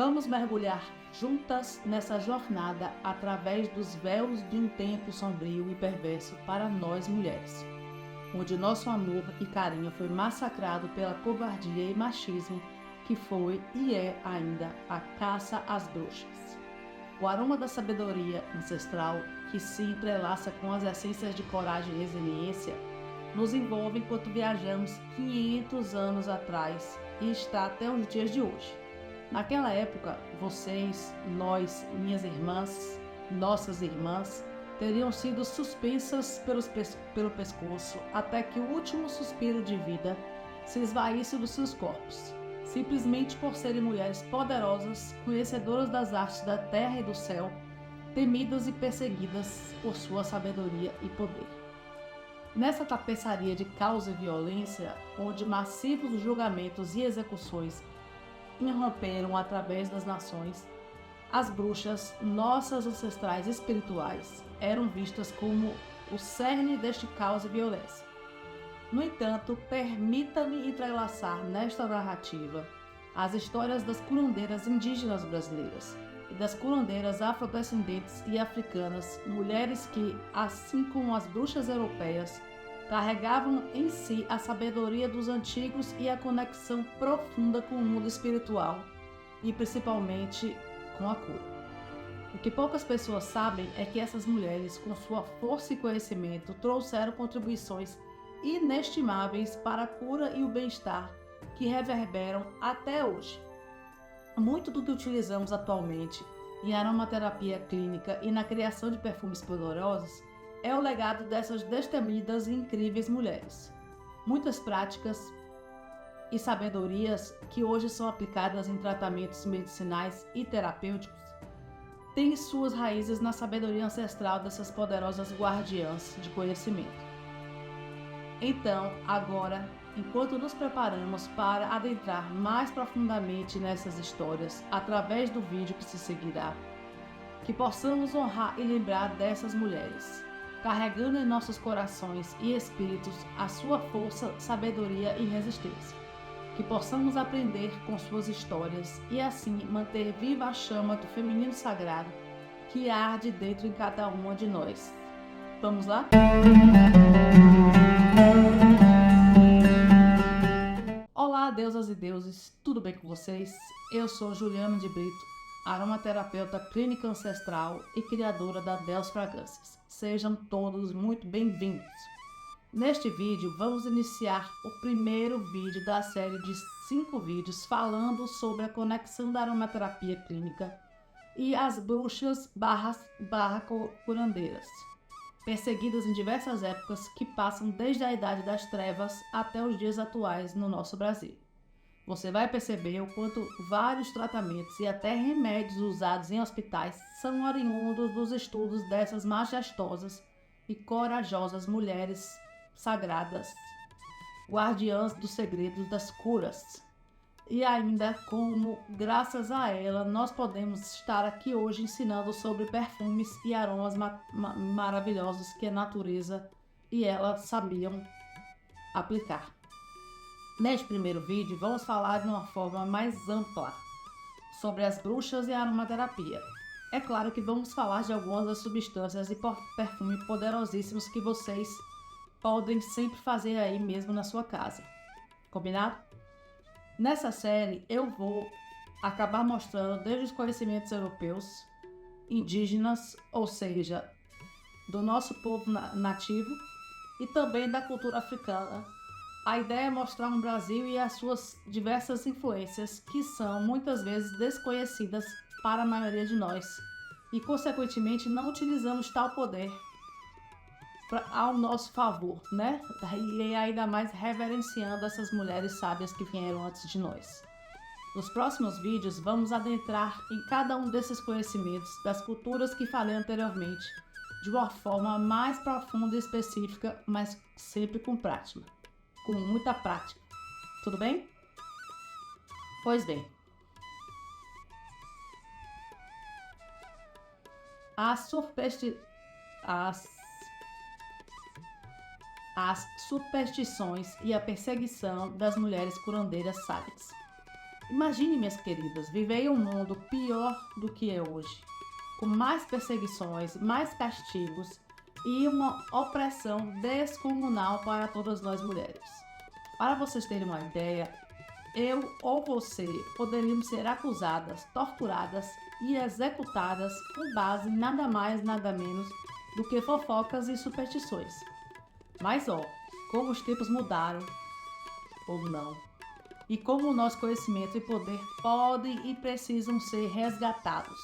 Vamos mergulhar juntas nessa jornada através dos véus de um tempo sombrio e perverso para nós mulheres, onde nosso amor e carinho foi massacrado pela covardia e machismo que foi e é ainda a caça às bruxas. O aroma da sabedoria ancestral, que se entrelaça com as essências de coragem e resiliência, nos envolve enquanto viajamos 500 anos atrás e está até os dias de hoje. Naquela época, vocês, nós, minhas irmãs, nossas irmãs, teriam sido suspensas pelo pescoço até que o último suspiro de vida se esvaísse dos seus corpos, simplesmente por serem mulheres poderosas, conhecedoras das artes da terra e do céu, temidas e perseguidas por sua sabedoria e poder. Nessa tapeçaria de caos e violência, onde massivos julgamentos e execuções irromperam através das nações, as bruxas, nossas ancestrais espirituais, eram vistas como o cerne deste caos e violência. No entanto, permita-me entrelaçar nesta narrativa as histórias das curandeiras indígenas brasileiras e das curandeiras afrodescendentes e africanas, mulheres que, assim como as bruxas europeias, carregavam em si a sabedoria dos antigos e a conexão profunda com o mundo espiritual e principalmente com a cura. O que poucas pessoas sabem é que essas mulheres, com sua força e conhecimento, trouxeram contribuições inestimáveis para a cura e o bem-estar que reverberam até hoje. Muito do que utilizamos atualmente em aromaterapia clínica e na criação de perfumes poderosos é o legado dessas destemidas e incríveis mulheres. Muitas práticas e sabedorias que hoje são aplicadas em tratamentos medicinais e terapêuticos têm suas raízes na sabedoria ancestral dessas poderosas guardiãs de conhecimento. Então, agora, enquanto nos preparamos para adentrar mais profundamente nessas histórias através do vídeo que se seguirá, que possamos honrar e lembrar dessas mulheres, carregando em nossos corações e espíritos a sua força, sabedoria e resistência. Que possamos aprender com suas histórias e assim manter viva a chama do feminino sagrado que arde dentro de cada uma de nós. Vamos lá? Olá, deusas e deuses, tudo bem com vocês? Eu sou Juliana de Brito, aromaterapeuta clínica ancestral e criadora da Deus Fragrâncias. Sejam todos muito bem-vindos. Neste vídeo, vamos iniciar o primeiro vídeo da série de 5 vídeos falando sobre a conexão da aromaterapia clínica e as bruxas barra curandeiras, perseguidas em diversas épocas que passam desde a Idade das Trevas até os dias atuais no nosso Brasil. Você vai perceber o quanto vários tratamentos e até remédios usados em hospitais são oriundos dos estudos dessas majestosas e corajosas mulheres sagradas, guardiãs dos segredos das curas. E ainda como, graças a ela, nós podemos estar aqui hoje ensinando sobre perfumes e aromas maravilhosos que a natureza e ela sabiam aplicar. Neste primeiro vídeo, vamos falar de uma forma mais ampla sobre as bruxas e a aromaterapia. É claro que vamos falar de algumas das substâncias e perfumes poderosíssimos que vocês podem sempre fazer aí mesmo na sua casa. Combinado? Nessa série, eu vou acabar mostrando desde os conhecimentos europeus, indígenas, ou seja, do nosso povo nativo, e também da cultura africana. A ideia é mostrar um Brasil e as suas diversas influências que são muitas vezes desconhecidas para a maioria de nós e, consequentemente, não utilizamos tal poder ao nosso favor, né? E ainda mais reverenciando essas mulheres sábias que vieram antes de nós. Nos próximos vídeos, vamos adentrar em cada um desses conhecimentos das culturas que falei anteriormente, de uma forma mais profunda e específica, mas sempre com prática. Com muita prática. Tudo bem? Pois bem. As superstições e a perseguição das mulheres curandeiras sábias. Imagine, minhas queridas, viver em um mundo pior do que é hoje, com mais perseguições, mais castigos e uma opressão descomunal para todas nós mulheres. Para vocês terem uma ideia, eu ou você poderíamos ser acusadas, torturadas e executadas com base em nada mais, nada menos do que fofocas e superstições. Mas como os tempos mudaram, ou não, e como o nosso conhecimento e poder podem e precisam ser resgatados.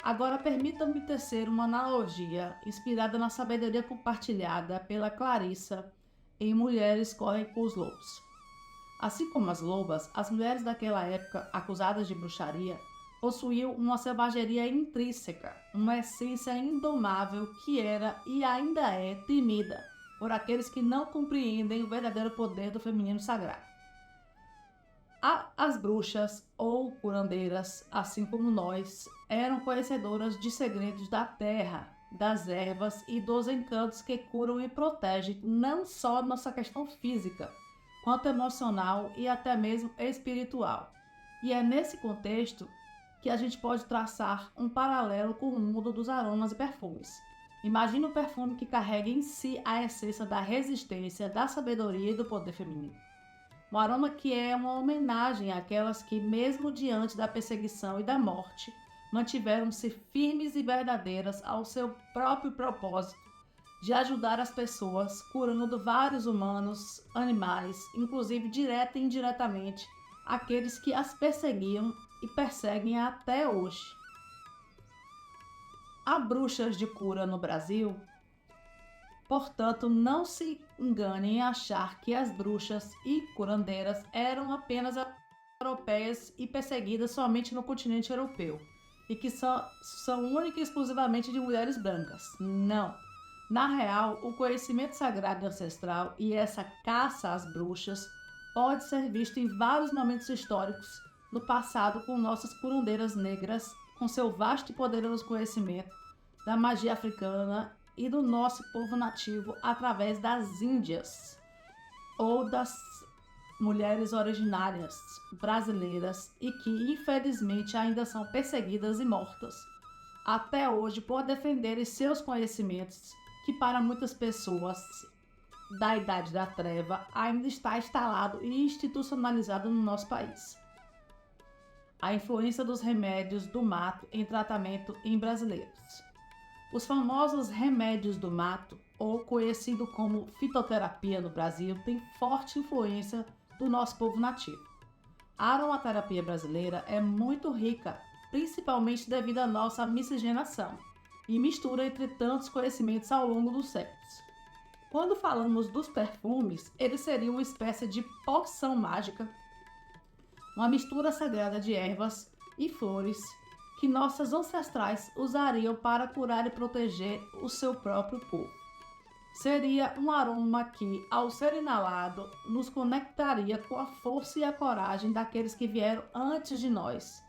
Agora permitam-me tecer uma analogia inspirada na sabedoria compartilhada pela Clarissa em Mulheres Correm com os Lobos. Assim como as lobas, as mulheres daquela época acusadas de bruxaria possuíam uma selvageria intrínseca, uma essência indomável que era e ainda é temida por aqueles que não compreendem o verdadeiro poder do feminino sagrado. As bruxas ou curandeiras, assim como nós, eram conhecedoras de segredos da terra, das ervas e dos encantos que curam e protegem não só nossa questão física, quanto emocional e até mesmo espiritual. E é nesse contexto que a gente pode traçar um paralelo com o mundo dos aromas e perfumes. Imagine um perfume que carrega em si a essência da resistência, da sabedoria e do poder feminino. Um aroma que é uma homenagem àquelas que, mesmo diante da perseguição e da morte, mantiveram-se firmes e verdadeiras ao seu próprio propósito de ajudar as pessoas, curando vários humanos, animais, inclusive direta e indiretamente, aqueles que as perseguiam e perseguem até hoje. Há bruxas de cura no Brasil? Portanto, não se enganem em achar que as bruxas e curandeiras eram apenas europeias e perseguidas somente no continente europeu, e que são única e exclusivamente de mulheres brancas. Não! Na real, o conhecimento sagrado e ancestral e essa caça às bruxas pode ser visto em vários momentos históricos no passado com nossas curandeiras negras, com seu vasto e poderoso conhecimento da magia africana e do nosso povo nativo através das Índias ou das mulheres originárias brasileiras e que infelizmente ainda são perseguidas e mortas até hoje por defenderem seus conhecimentos, que para muitas pessoas da Idade da Treva ainda está instalado e institucionalizado no nosso país. A influência dos remédios do mato em tratamento em brasileiros. Os famosos remédios do mato, ou conhecido como fitoterapia no Brasil, têm forte influência do nosso povo nativo. A aromaterapia brasileira é muito rica, principalmente devido à nossa miscigenação e mistura entre tantos conhecimentos ao longo dos séculos. Quando falamos dos perfumes, eles seriam uma espécie de poção mágica, uma mistura sagrada de ervas e flores que nossos ancestrais usariam para curar e proteger o seu próprio povo. Seria um aroma que, ao ser inalado, nos conectaria com a força e a coragem daqueles que vieram antes de nós,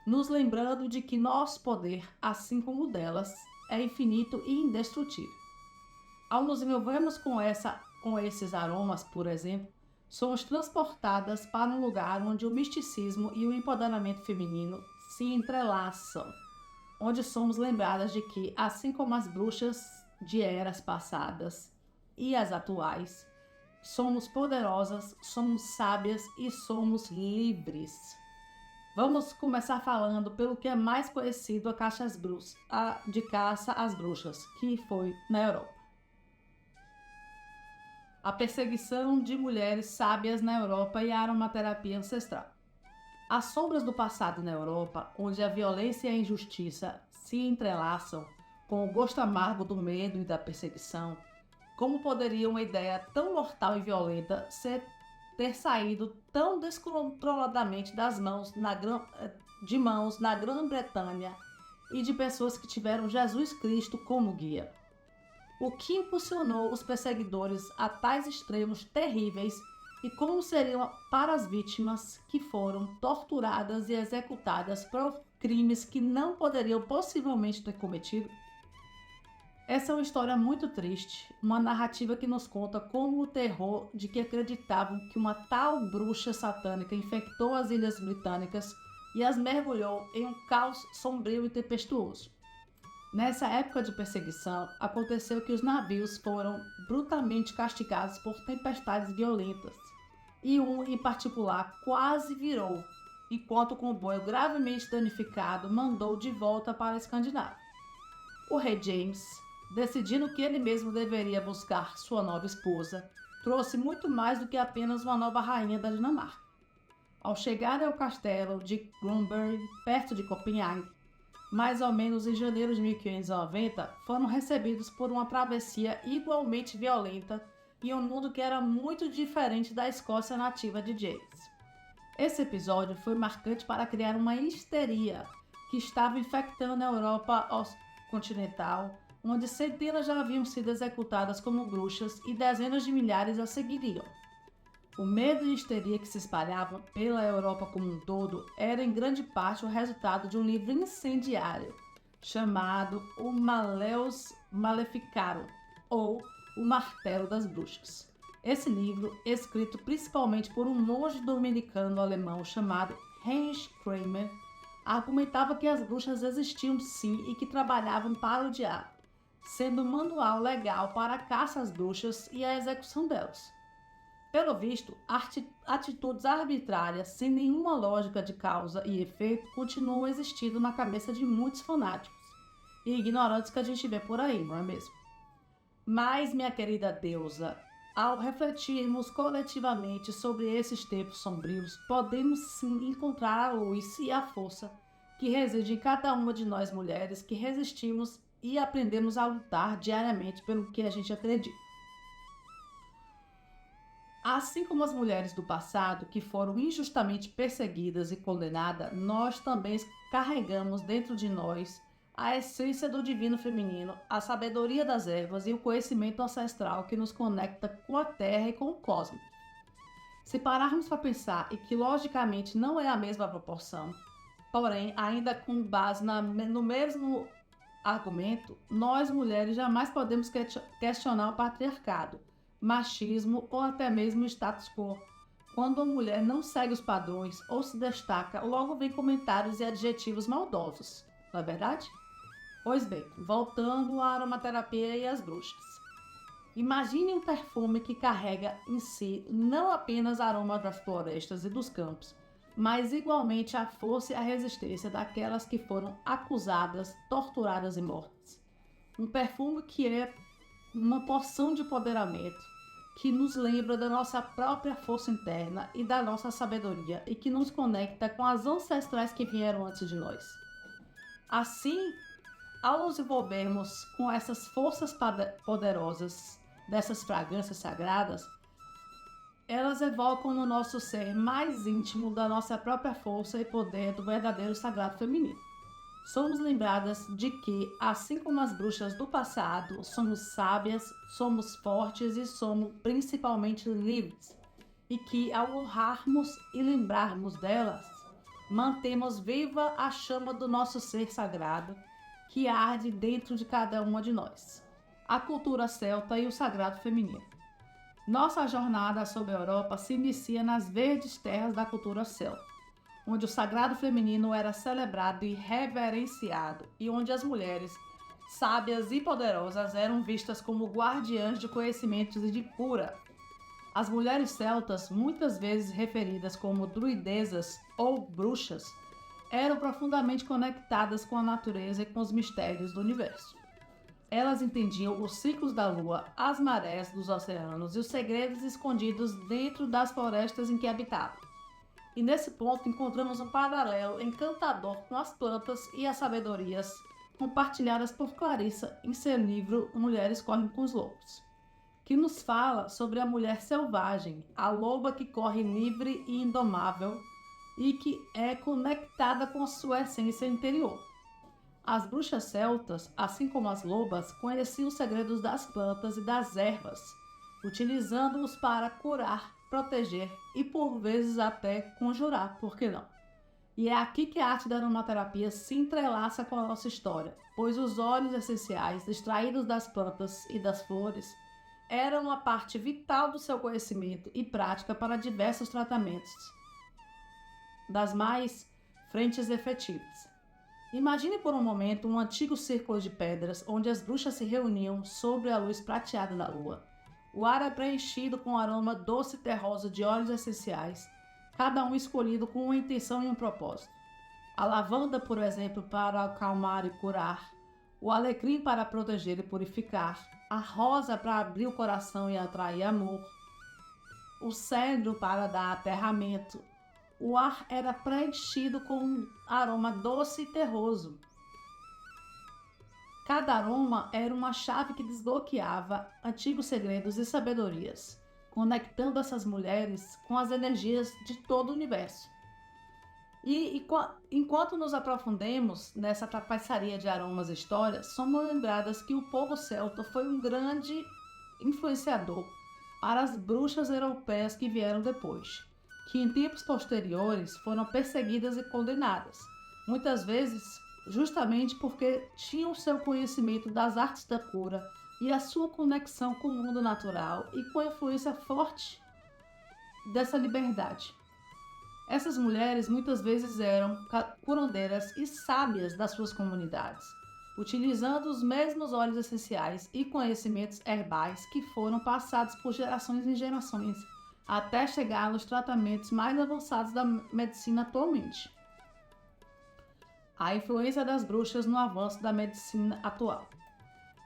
nos lembrando de que nosso poder, assim como o delas, é infinito e indestrutível. Ao nos envolvermos com esses aromas, por exemplo, somos transportadas para um lugar onde o misticismo e o empoderamento feminino se entrelaçam, onde somos lembradas de que, assim como as bruxas de eras passadas e as atuais, somos poderosas, somos sábias e somos livres. Vamos começar falando pelo que é mais conhecido de caça às bruxas, que foi na Europa. A perseguição de mulheres sábias na Europa e a aromaterapia ancestral. As sombras do passado na Europa, onde a violência e a injustiça se entrelaçam com o gosto amargo do medo e da perseguição, como poderia uma ideia tão mortal e violenta ter saído tão descontroladamente de mãos na Grã-Bretanha e de pessoas que tiveram Jesus Cristo como guia? O que impulsionou os perseguidores a tais extremos terríveis e como seriam para as vítimas que foram torturadas e executadas por crimes que não poderiam possivelmente ter cometido? Essa é uma história muito triste, uma narrativa que nos conta como o terror de que acreditavam que uma tal bruxa satânica infectou as ilhas britânicas e as mergulhou em um caos sombrio e tempestuoso. Nessa época de perseguição, aconteceu que os navios foram brutalmente castigados por tempestades violentas, e um em particular quase virou, enquanto o comboio gravemente danificado mandou de volta para a Escandinávia. O rei James, decidindo que ele mesmo deveria buscar sua nova esposa, trouxe muito mais do que apenas uma nova rainha da Dinamarca. Ao chegarem ao castelo de Grunberg, perto de Copenhague, mais ou menos em janeiro de 1590, foram recebidos por uma travessia igualmente violenta em um mundo que era muito diferente da Escócia nativa de James. Esse episódio foi marcante para criar uma histeria que estava infectando a Europa continental, onde centenas já haviam sido executadas como bruxas e dezenas de milhares a seguiriam. O medo e histeria que se espalhavam pela Europa como um todo era em grande parte o resultado de um livro incendiário chamado O Maleus Maleficarum, ou O Martelo das Bruxas. Esse livro, escrito principalmente por um monge dominicano alemão chamado Heinrich Kramer, argumentava que as bruxas existiam sim e que trabalhavam para o diabo, sendo um manual legal para a caça às bruxas e a execução delas. Pelo visto, atitudes arbitrárias, sem nenhuma lógica de causa e efeito, continuam existindo na cabeça de muitos fanáticos e ignorantes que a gente vê por aí, não é mesmo? Mas, minha querida deusa, ao refletirmos coletivamente sobre esses tempos sombrios, podemos sim encontrar a luz e a força que reside em cada uma de nós mulheres que resistimos e aprendemos a lutar diariamente pelo que a gente acredita. Assim como as mulheres do passado que foram injustamente perseguidas e condenadas, nós também carregamos dentro de nós a essência do divino feminino, a sabedoria das ervas e o conhecimento ancestral que nos conecta com a Terra e com o cosmos. Se pararmos para pensar e que logicamente não é a mesma proporção, porém ainda com base no mesmo argumento, nós mulheres jamais podemos questionar o patriarcado, machismo ou até mesmo status quo. Quando uma mulher não segue os padrões ou se destaca, logo vem comentários e adjetivos maldosos, não é verdade? Pois bem, voltando à aromaterapia e às bruxas. Imagine um perfume que carrega em si não apenas aroma das florestas e dos campos, mas igualmente a força e a resistência daquelas que foram acusadas, torturadas e mortas. Um perfume que é uma porção de empoderamento, que nos lembra da nossa própria força interna e da nossa sabedoria e que nos conecta com as ancestrais que vieram antes de nós. Assim, ao nos envolvermos com essas forças poderosas, dessas fragrâncias sagradas, elas evocam no nosso ser mais íntimo da nossa própria força e poder do verdadeiro sagrado feminino. Somos lembradas de que, assim como as bruxas do passado, somos sábias, somos fortes e somos principalmente livres. E que, ao honrarmos e lembrarmos delas, mantemos viva a chama do nosso ser sagrado, que arde dentro de cada uma de nós. A cultura celta e o sagrado feminino. Nossa jornada sobre a Europa se inicia nas verdes terras da cultura celta, onde o sagrado feminino era celebrado e reverenciado, e onde as mulheres, sábias e poderosas, eram vistas como guardiãs de conhecimentos e de cura. As mulheres celtas, muitas vezes referidas como druidesas ou bruxas, eram profundamente conectadas com a natureza e com os mistérios do universo. Elas entendiam os ciclos da lua, as marés dos oceanos e os segredos escondidos dentro das florestas em que habitavam. E nesse ponto encontramos um paralelo encantador com as plantas e as sabedorias compartilhadas por Clarissa em seu livro Mulheres Correm com os Lobos, que nos fala sobre a mulher selvagem, a loba que corre livre e indomável e que é conectada com sua essência interior. As bruxas celtas, assim como as lobas, conheciam os segredos das plantas e das ervas, utilizando-os para curar, proteger e por vezes até conjurar, por que não? E é aqui que a arte da aromaterapia se entrelaça com a nossa história, pois os óleos essenciais extraídos das plantas e das flores eram uma parte vital do seu conhecimento e prática para diversos tratamentos, das mais frentes efetivas. Imagine por um momento um antigo círculo de pedras onde as bruxas se reuniam sob a luz prateada da lua. O ar é preenchido com o aroma doce e terroso de óleos essenciais, cada um escolhido com uma intenção e um propósito. A lavanda, por exemplo, para acalmar e curar, o alecrim para proteger e purificar, a rosa para abrir o coração e atrair amor, o cedro para dar aterramento. O ar era preenchido com um aroma doce e terroso. Cada aroma era uma chave que desbloqueava antigos segredos e sabedorias, conectando essas mulheres com as energias de todo o universo. Enquanto nos aprofundemos nessa tapeçaria de aromas e histórias, somos lembradas que o povo celta foi um grande influenciador para as bruxas europeias que vieram depois, que em tempos posteriores foram perseguidas e condenadas, muitas vezes justamente porque tinham seu conhecimento das artes da cura e a sua conexão com o mundo natural e com a influência forte dessa liberdade. Essas mulheres muitas vezes eram curandeiras e sábias das suas comunidades, utilizando os mesmos óleos essenciais e conhecimentos herbais que foram passados por gerações em gerações, até chegar nos tratamentos mais avançados da medicina atualmente. A influência das bruxas no avanço da medicina atual.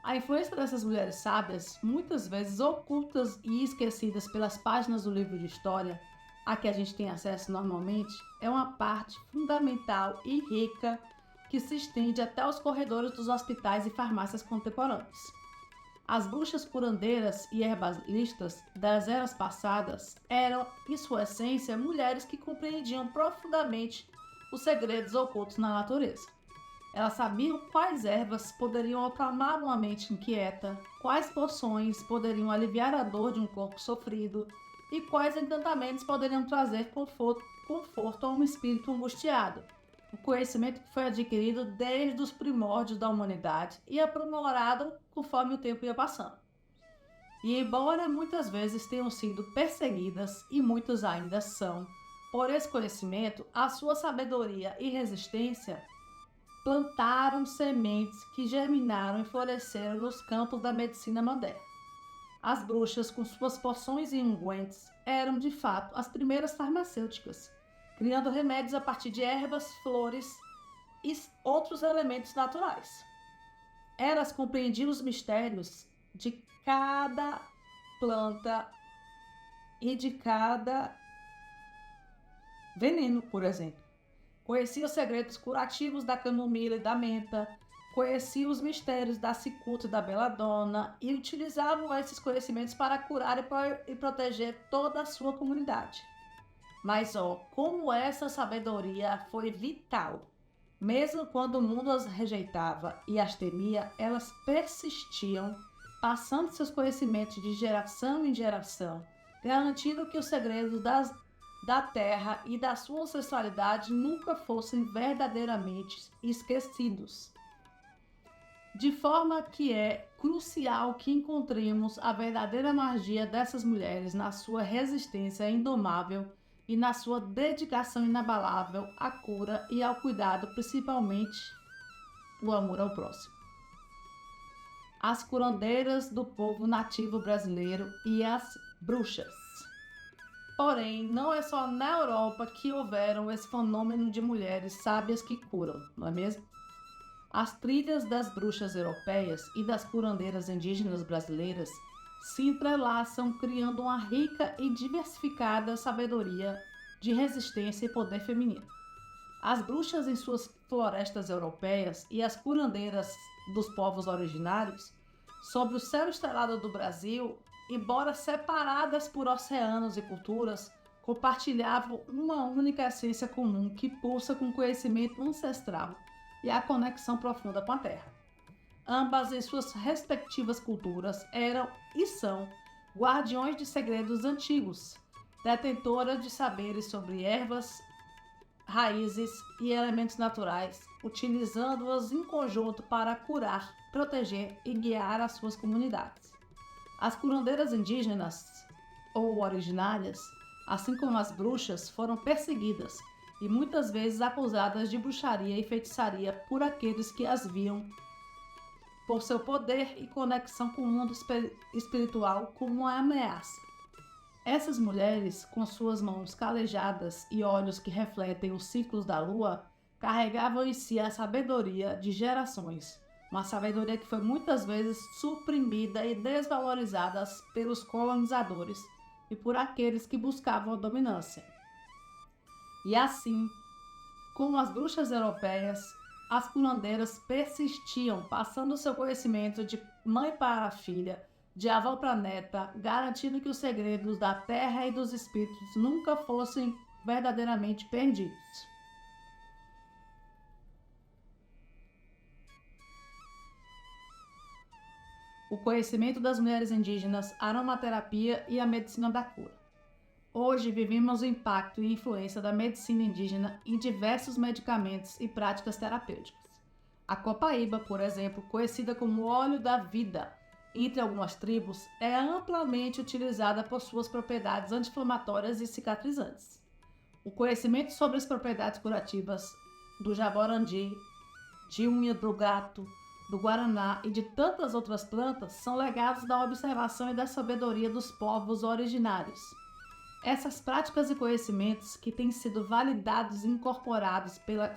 A influência dessas mulheres sábias, muitas vezes ocultas e esquecidas pelas páginas do livro de história, a que a gente tem acesso normalmente, é uma parte fundamental e rica que se estende até os corredores dos hospitais e farmácias contemporâneos. As bruxas curandeiras e herbalistas das eras passadas eram, em sua essência, mulheres que compreendiam profundamente os segredos ocultos na natureza. Elas sabiam quais ervas poderiam acalmar uma mente inquieta, quais poções poderiam aliviar a dor de um corpo sofrido e quais encantamentos poderiam trazer conforto a um espírito angustiado. O conhecimento que foi adquirido desde os primórdios da humanidade e aprimorado conforme o tempo ia passando. E embora muitas vezes tenham sido perseguidas, e muitos ainda são, por esse conhecimento, a sua sabedoria e resistência plantaram sementes que germinaram e floresceram nos campos da medicina moderna. As bruxas, com suas poções e ungüentos, eram de fato as primeiras farmacêuticas, criando remédios a partir de ervas, flores e outros elementos naturais. Elas compreendiam os mistérios de cada planta e de cada veneno, por exemplo. Conhecia os segredos curativos da camomila e da menta, conhecia os mistérios da cicuta e da beladona e utilizavam esses conhecimentos para curar e proteger toda a sua comunidade. Mas, como essa sabedoria foi vital. Mesmo quando o mundo as rejeitava e as temia, elas persistiam, passando seus conhecimentos de geração em geração, garantindo que os segredos da terra e da sua ancestralidade nunca fossem verdadeiramente esquecidos. De forma que é crucial que encontremos a verdadeira magia dessas mulheres na sua resistência indomável e na sua dedicação inabalável à cura e ao cuidado, principalmente o amor ao próximo. As curandeiras do povo nativo brasileiro e as bruxas. Porém, não é só na Europa que houveram esse fenômeno de mulheres sábias que curam, não é mesmo? As trilhas das bruxas europeias e das curandeiras indígenas brasileiras se entrelaçam, criando uma rica e diversificada sabedoria de resistência e poder feminino. As bruxas em suas florestas europeias e as curandeiras dos povos originários, sob o céu estrelado do Brasil, embora separadas por oceanos e culturas, compartilhavam uma única essência comum que pulsa com conhecimento ancestral e a conexão profunda com a terra. Ambas, em suas respectivas culturas, eram e são guardiões de segredos antigos, detentoras de saberes sobre ervas raízes e elementos naturais, utilizando-os em conjunto para curar, proteger e guiar as suas comunidades. As curandeiras indígenas ou originárias, assim como as bruxas, foram perseguidas e muitas vezes acusadas de bruxaria e feitiçaria por aqueles que as viam por seu poder e conexão com o mundo espiritual como uma ameaça. Essas mulheres, com suas mãos calejadas e olhos que refletem os ciclos da lua, carregavam em si a sabedoria de gerações, uma sabedoria que foi muitas vezes suprimida e desvalorizada pelos colonizadores e por aqueles que buscavam a dominância. E assim, como as bruxas europeias, as curandeiras persistiam, passando seu conhecimento de mãe para filha, de avó para neta, garantindo que os segredos da terra e dos espíritos nunca fossem verdadeiramente perdidos. O conhecimento das mulheres indígenas, a aromaterapia e a medicina da cura. Hoje vivemos o impacto e influência da medicina indígena em diversos medicamentos e práticas terapêuticas. A copaíba, por exemplo, conhecida como óleo da vida entre algumas tribos, é amplamente utilizada por suas propriedades anti-inflamatórias e cicatrizantes. O conhecimento sobre as propriedades curativas do jaborandi, de unha do gato, do guaraná e de tantas outras plantas são legados da observação e da sabedoria dos povos originários. Essas práticas e conhecimentos que têm sido validados e incorporados pela